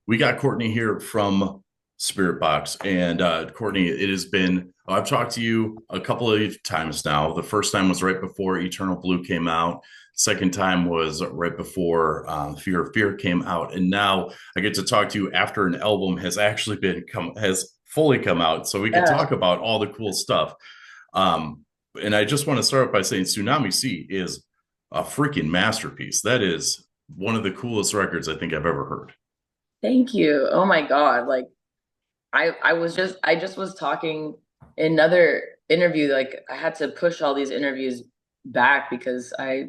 We got Courtney here from Spiritbox. And Courtney, it has been, I've talked to you a couple of times now. The first time was right before Eternal Blue came out. Second time was right before Fear of Fear came out. And now I get to talk to you after an album has actually has fully come out. So we can Yeah. talk about all the cool stuff. Um, and I just want to start by saying Tsunami Sea is a freaking masterpiece. That is one of the coolest records I think I've ever heard. Thank you. Oh my God. Like I just was talking in another interview, like I had to push all these interviews back because I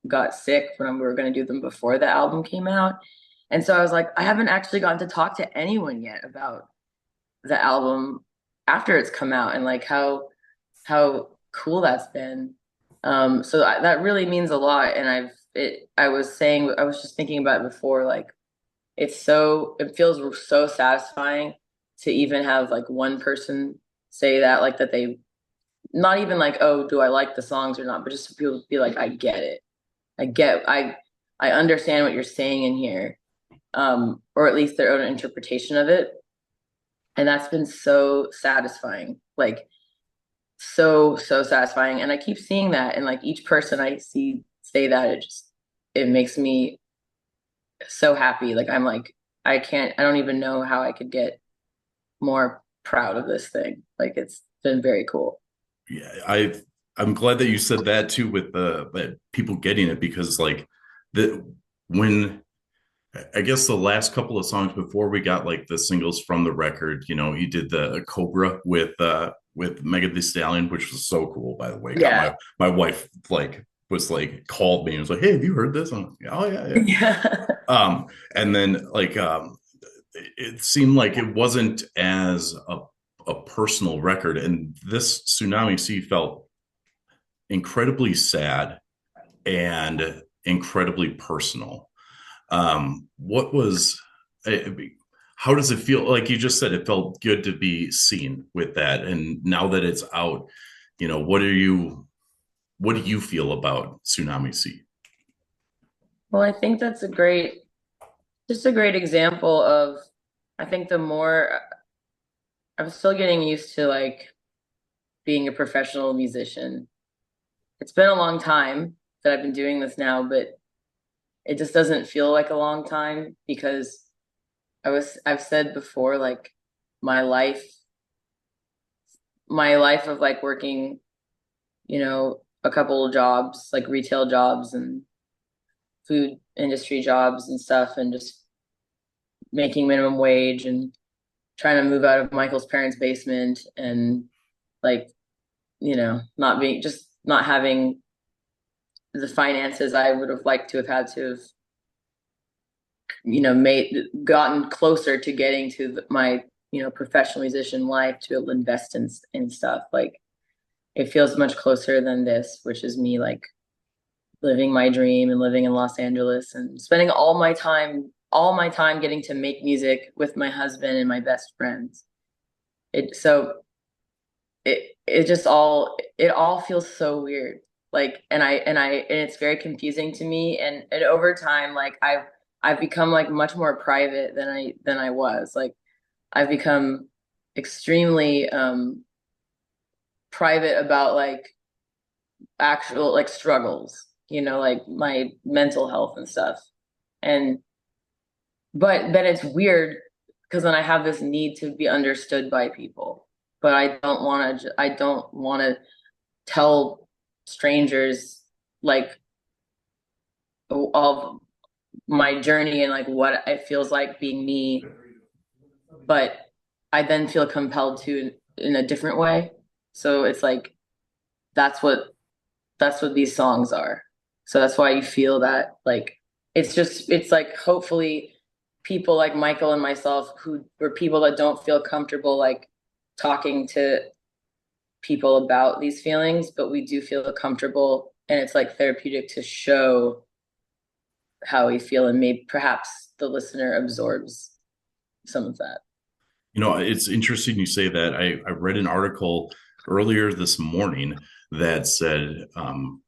got sick when we were going to do them before the album came out. And so I was like, I haven't actually gotten to talk to anyone yet about the album after it's come out and like how cool that's been. That really means a lot. And I was just thinking about it before, like it feels so satisfying to even have like one person say that, like that they not even like, oh, do I like the songs or not, but just to people be like, I get it. I get I understand what you're saying in here. Or at least their own interpretation of it. And that's been so satisfying. Like so satisfying. And I keep seeing that. And like each person I see say that, it makes me so happy. Like I'm like, I don't even know how I could get more proud of this thing. Like it's been very cool. Yeah, I'm glad that you said that too with the people getting it because like the when I guess the last couple of songs before we got like the singles from the record, he did the Cobra with Megan Thee Stallion, which was so cool, by the way. Got Yeah. my wife like was like called me and was like, "Hey, have you heard this?" I'm like, "Oh yeah, yeah." Yeah. And then like it seemed like it wasn't as a personal record, and this Tsunami Sea felt incredibly sad and incredibly personal. What was, eh, how does it feel? Like you just said, it felt good to be seen with that. And now that it's out, what do you feel about Tsunami Sea? Well, I think that's just a great example of, I think the more I'm still getting used to like being a professional musician. It's been a long time that I've been doing this now, but it just doesn't feel like a long time because I've said before, like my life, my life of like working, a couple of jobs, like retail jobs and food industry jobs and stuff, and just making minimum wage and trying to move out of Michael's parents' basement and like, not having the finances I would have liked to have had to have, made gotten closer to getting to my, professional musician life to be able to invest in stuff. Like it feels much closer than this, which is me like living my dream and living in Los Angeles and spending all my time getting to make music with my husband and my best friends. It so it all feels so weird. Like and it's very confusing to me and over time like I've become like much more private than I was. Like I've become extremely private about like actual like struggles, like my mental health and stuff. And but then it's weird because then I have this need to be understood by people. But I don't want to tell strangers like of my journey and like what it feels like being me, but I then feel compelled to in a different way. So it's like that's what that's what these songs are. So that's why you feel that like it's like hopefully people like Michael and myself who were people that don't feel comfortable like talking to people about these feelings, but we do feel comfortable and it's like therapeutic to show how we feel and maybe perhaps the listener absorbs some of that. It's interesting you say that. I read an article earlier this morning that said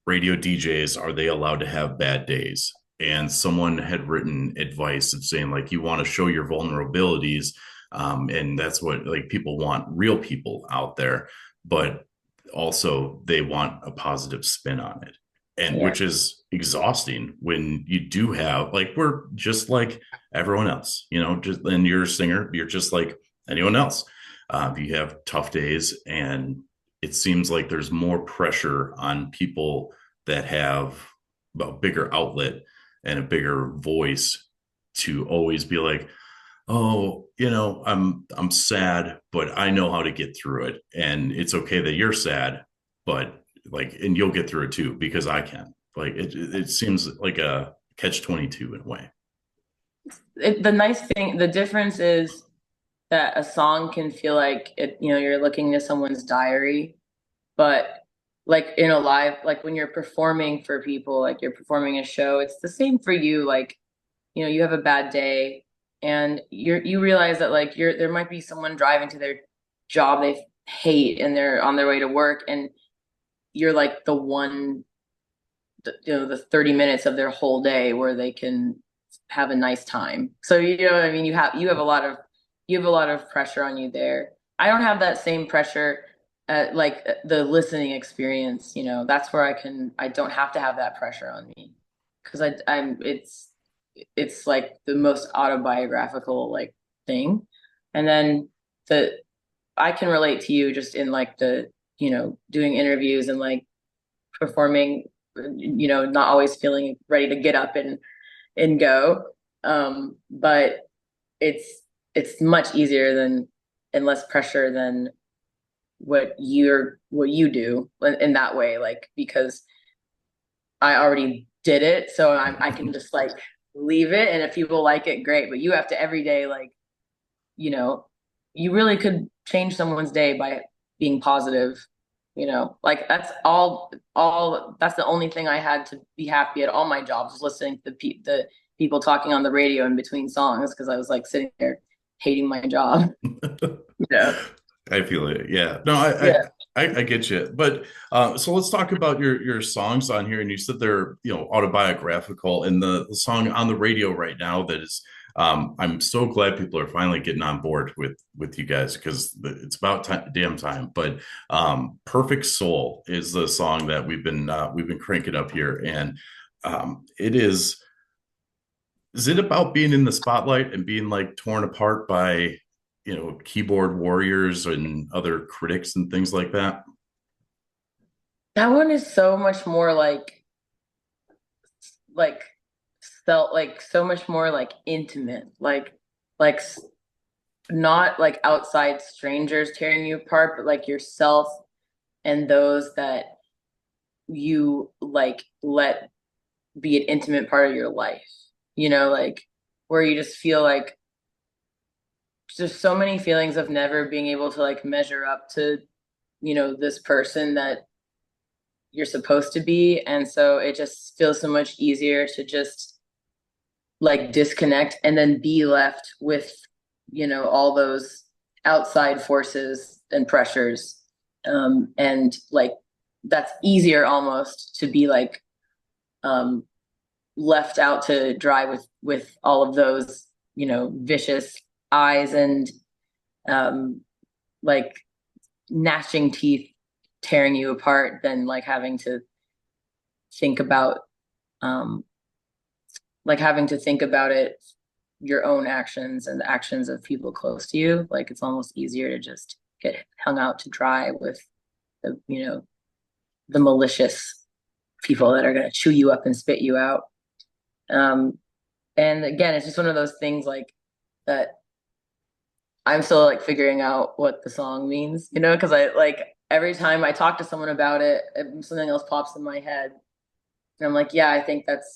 radio DJs, are they allowed to have bad days? and someone had written advice of saying like you want to show your vulnerabilities, and that's what like people want, real people out there, but also they want a positive spin on it, and Yeah. which is exhausting when you do have like we're just like everyone else, you know, just and you're a singer, you're just like anyone else. You have tough days, and it seems like there's more pressure on people that have a bigger outlet and a bigger voice to always be like, oh, you know, I'm sad, but I know how to get through it, and it's okay that you're sad, but like, and you'll get through it too because I can. Like it seems like a catch 22 in a way. The nice thing, the difference is that a song can feel like it, you're looking at someone's diary, but like in a live, like when you're performing for people, like you're performing a show, it's the same for you. Like, you have a bad day and you realize that like there might be someone driving to their job they hate and they're on their way to work and you're like the one, the 30 minutes of their whole day where they can have a nice time. So you know what I mean? You have a lot of pressure on you there. I don't have that same pressure at like the listening experience, that's where I don't have to have that pressure on me. Because it's like the most autobiographical like thing. And then the I can relate to you just in like the, doing interviews and like performing, not always feeling ready to get up and go. But it's much easier than and less pressure than what you do in that way, like because I already did it, so I can just like leave it, and if people like it, great. But you have to every day, like, you know, you really could change someone's day by being positive, like that's the only thing I had to be happy at all my jobs was listening to the people talking on the radio in between songs because I was like sitting there hating my job. Yeah. I feel it. Yeah. No, Yeah. I get you. But so let's talk about your songs on here. And you said they're, you know, autobiographical, and the song on the radio right now that is, I'm so glad people are finally getting on board with you guys because it's about time, damn time. But "Perfect Soul" is the song that we've been cranking up here, and it is. Is it about being in the spotlight and being like torn apart by, you know, keyboard warriors and other critics and things like that? That one is so much more like felt like so much more like intimate, like not like outside strangers tearing you apart, but like yourself and those that you like let be an intimate part of your life, like where you just feel like there's so many feelings of never being able to like measure up to, this person that you're supposed to be. And so it just feels so much easier to just like disconnect and then be left with, all those outside forces and pressures. And like that's easier almost to be like um, left out to dry with all of those, vicious eyes and um, like gnashing teeth tearing you apart than like think about um, having to think about it, your own actions and the actions of people close to you. Like it's almost easier to just get hung out to dry with the malicious people that are going to chew you up and spit you out. Um, and again, it's just one of those things like that I'm still like figuring out what the song means, because I like every time I talk to someone about it, something else pops in my head. And I'm like, yeah, I think that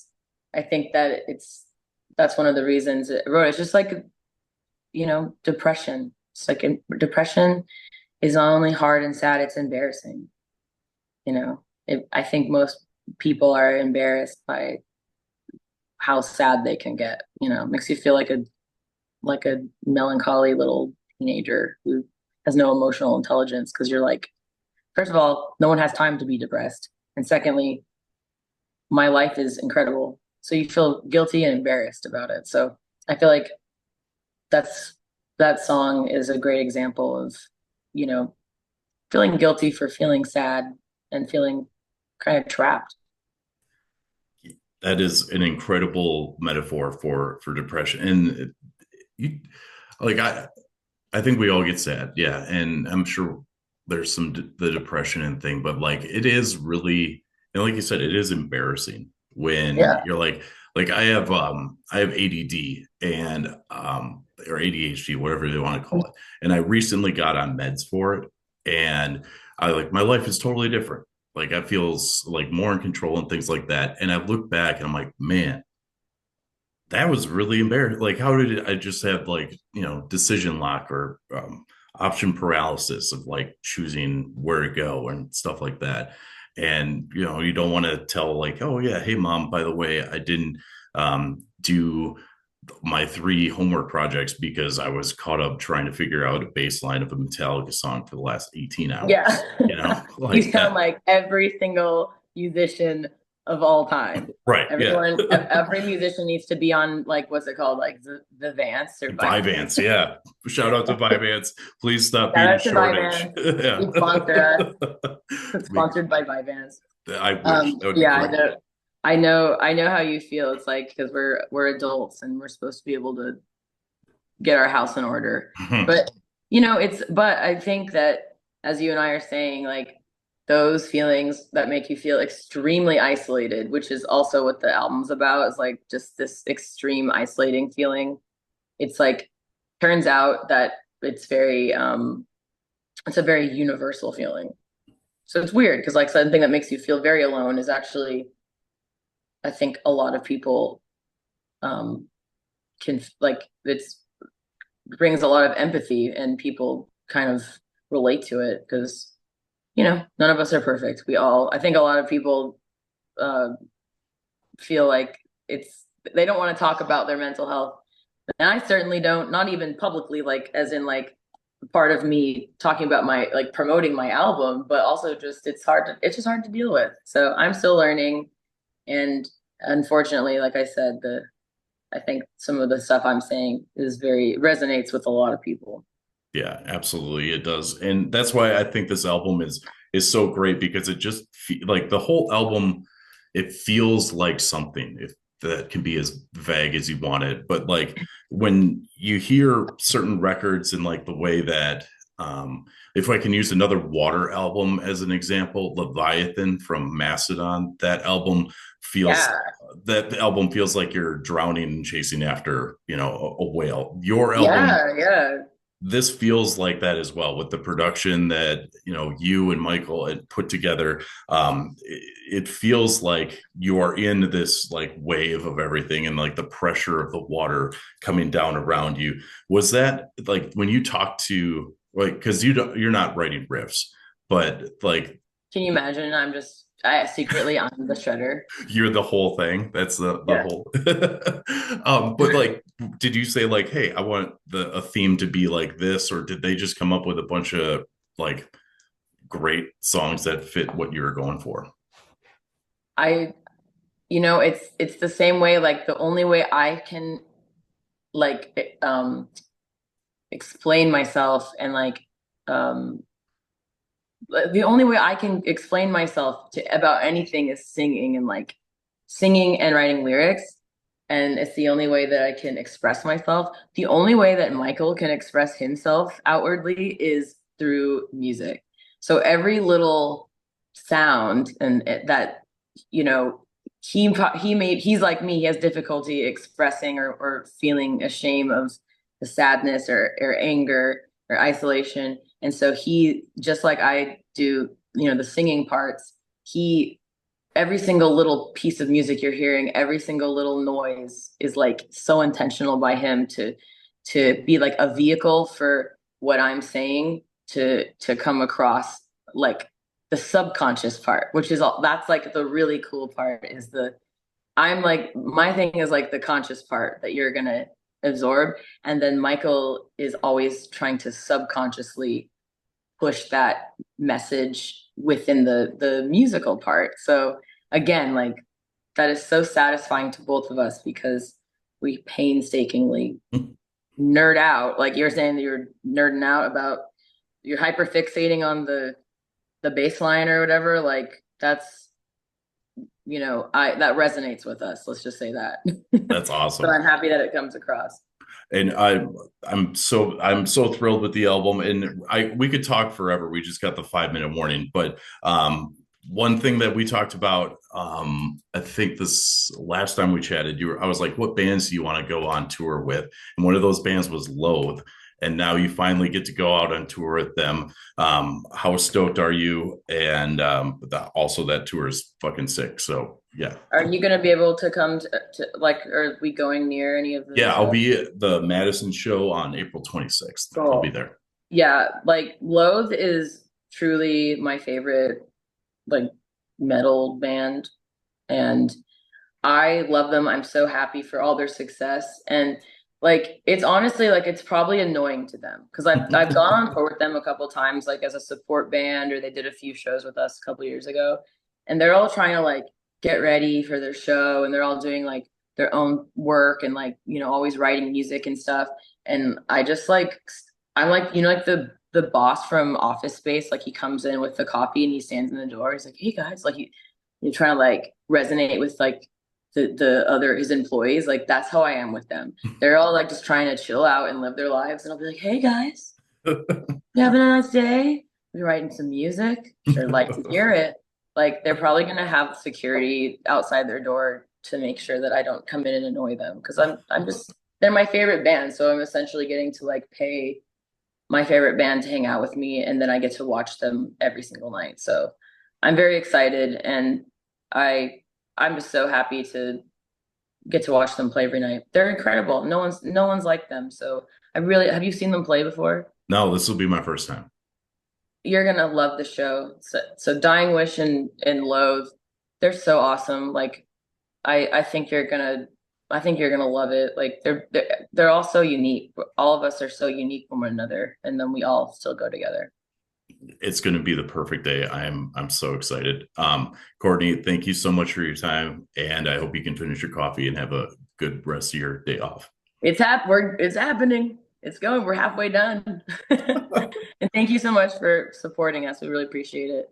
that's one of the reasons it wrote. It's just like, depression. It's like depression is not only hard and sad, it's embarrassing. I think most people are embarrassed by how sad they can get, it makes you feel like a melancholy little teenager who has no emotional intelligence because you're like, first of all, no one has time to be depressed. And secondly, my life is incredible. So you feel guilty and embarrassed about it. So I feel like that's that song is a great example of, you know, feeling guilty for feeling sad and feeling kind of trapped. That is an incredible metaphor for depression. And you like I think we all get sad, yeah, and I'm sure there's the depression and thing, but like it is really, and like you said, it is embarrassing when Yeah. you're like I have ADD and or ADHD, whatever they want to call it, and I recently got on meds for it, and I like my life is totally different. Like I feels like more in control and things like that, and I look back and I'm like, man, that was really embarrassing. Like, how did I just have like, decision lock or option paralysis of like choosing where to go and stuff like that. And, you don't want to tell like, oh yeah, hey mom, by the way, I didn't do my 3 homework projects because I was caught up trying to figure out a bass line of a Metallica song for the last 18 Yeah. hours, You like sound that. like every single musician of all time. Right. Yeah. Every musician needs to be on like what's it called? Like the Vance or by Vyvanse, yeah. Shout out to Vyvanse. Please stop shout being a out to shortage. Vyvance. Yeah. Please sponsor us. It's sponsored by Vyvance. I wish that would be Yeah, great. I know how you feel. It's like because we're adults and we're supposed to be able to get our house in order. But but I think that as you and I are saying, like those feelings that make you feel extremely isolated, which is also what the album's about, is like just this extreme isolating feeling. It's like turns out that it's very it's a very universal feeling. So it's weird because like something that makes you feel very alone is actually I think a lot of people um can like it's brings a lot of empathy and people kind of relate to it because none of us are perfect. I think a lot of people uh feel like it's they don't want to talk about their mental health, and I certainly don't, not even publicly, like as in like part of me talking about my like promoting my album, but also just it's just hard to deal with. So I'm still learning, and unfortunately, like I said, the I think some of the stuff I'm saying is very resonates with a lot of people. Yeah, absolutely, it does, and that's why I think this album is so great because it just like the whole album, it feels like something if that can be as vague as you want it, but like when you hear certain records and like the way that, if I can use another Water album as an example, Leviathan from Mastodon, feels Yeah, that album feels like you're drowning and chasing after a whale. Your album, yeah, yeah, this feels like that as well with the production that you and Michael had put together. It feels like you are in this like wave of everything and like the pressure of the water coming down around you. Was that like when you talk to like because you're not writing riffs, but like can you imagine? I secretly I'm the shredder. you're the whole thing. That's the Yeah. whole. But like, did you say like, hey, I want the a theme to be like this, or did they just come up with a bunch of like great songs that fit what you were going for? I it's the same way, like the only way I can like explain myself and like um the only way I can explain myself to about anything is singing and like singing and writing lyrics. And it's the only way that I can express myself. The only way that Michael can express himself outwardly is through music. So every little sound that you know he's like me. He has difficulty expressing or feeling ashamed of the sadness or anger or isolation. And so he, just like I do, the singing parts, he, every single little piece of music you're hearing, every single little noise is like so intentional by him to be like a vehicle for what I'm saying to come across like the subconscious part, which is all that's like the really cool part is the I'm like my thing is like the conscious part that you're gonna absorb. And then Michael is always trying to subconsciously push that message within the musical part. So again, like that is so satisfying to both of us because we painstakingly nerd out. Like you're saying that you're nerding out about you're hyper fixating on the bass line or whatever. Like that's I that resonates with us. Let's just say that. That's So awesome. I'm happy that it comes across. And I'm so thrilled with the album, and I we could talk forever. We just got the 5 minute warning, but one thing that we talked about, I think this last time we chatted, I was like, what bands do you want to go on tour with? And one of those bands was Loathe. And now you finally get to go out on tour with them. How stoked are you? And also that tour is fucking sick. So yeah, Are you going to be able to come to like, are we going near any of yeah, those? I'll be at the Madison show on April 26th. I'll be Cool. there. Yeah, like Loathe is truly my favorite like metal band, and I love them. I'm so happy for all their success. And like it's honestly like it's probably annoying to them because I've gone on tour with them a couple times like as a support band or they did a few shows with us a couple years ago. And they're all trying to like get ready for their show and they're all doing like their own work and like, always writing music and stuff. And I just like I'm like, like the boss from Office Space, like he comes in with the coffee and he stands in the door. He's like, "Hey guys," like you're trying to like resonate with like the other his employees. Like that's how I am with them. They're all like just trying to chill out and live their lives, and I'll be like, "Hey guys, you having a nice day? You writing some music? Sure, like to hear it." Like they're probably gonna have security outside their door to make sure that I don't come in and annoy them because I'm just they're my favorite band, so I'm essentially getting to like pay my favorite band to hang out with me, and then I get to watch them every single night. So I'm very excited, and I I'm just so happy to get to watch them play every night. They're incredible. No one's like them. So I really have you seen them play before? No, this will be my first time. You're gonna love the show. So Dying Wish and Loathe, they're so awesome. Like I think you're gonna love it. Like they're all so unique. All of us are so unique from one another, and then we all still go together. It's going to be the perfect day. I'm so excited. Courtney, thank you so much for your time, and I hope you can finish your coffee and have a good rest of your day off. It's happening. It's going. We're halfway done. And thank you so much for supporting us. We really appreciate it.